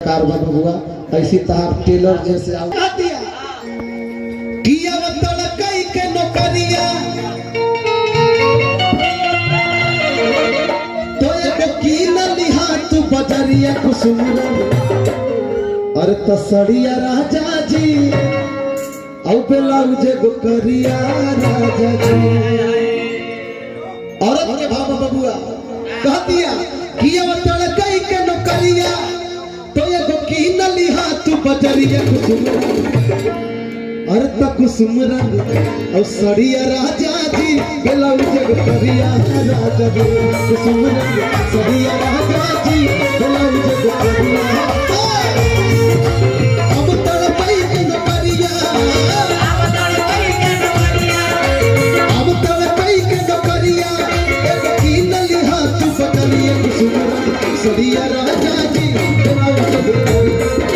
कारवा बबुआ ऐसी तार टेलर जैसे आ दिया किया वतन कई के नौकरिया तो एक की न लिहा तू बजरिया कुसुमरा अरे तसड़िया राजा जी औ ब्लाउज गोकरिया राजा जी औरत के भाव बबुआ कह दिया किया वतन कई के नौकरिया तो ये की न लिहा तू बजरिया कुसुमरा अरे त कुसुम रंग और सड़िया राजा जी ब्लाउज गोकरिया राजा जी कुसुम रंग सड़िया राजा जी ब्लाउज गोकरिया अब तड़पई के नौकरिया अब तड़पई के नौकरिया एक की न लिहा तू बजरिया कुसुम रंग सड़िया राजा जी ब्लाउज गोकरिया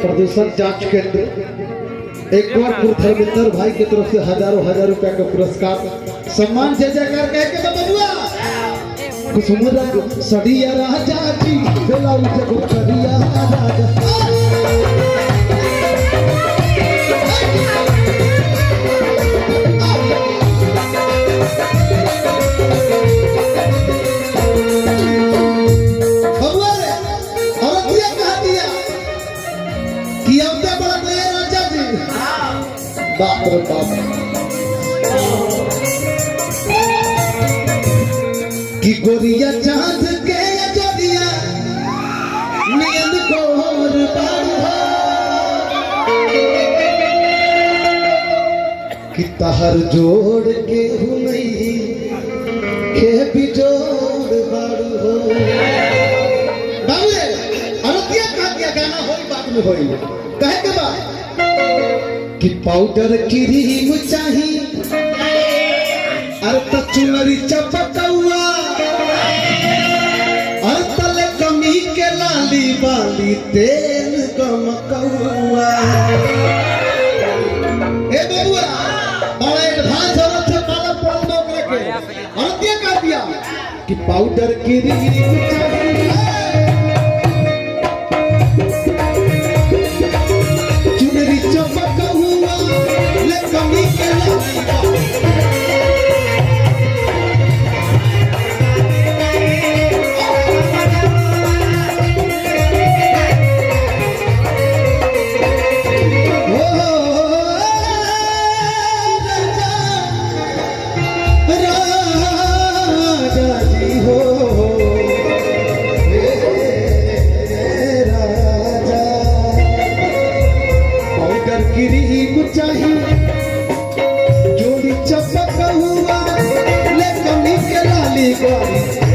प्रदूषण जांच केंद्र एक बार धर्मेंद्र भाई की तरफ से हजार रुपया का पुरस्कार सम्मान जय जयकार कह के बबुआ कुसुम सड़िया राजा जी ब्लाउज गोकरिया राजा बाप रे बाप की गोरिया चांद के जोड़िया नींद कोर बाड़ कि तहर जोड़ के हुई के बिजोड़ बाड़ हो बाबूले अरतिया कहा दिया गाना होई बात में होई कहे के बाद कि पाउडर क्रीम चाही अरे त चुनरी चपकौआ अरे तले कमी के लाली बाली तेल गमकौआ ए बबुआ बड़ा एडवांस औरत से पाला पड़ल नौकरा के अरतिया का दिया कि पाउडर क्रीम चाही जोड़ी चपक हुआ ले कमी के लाली गोरी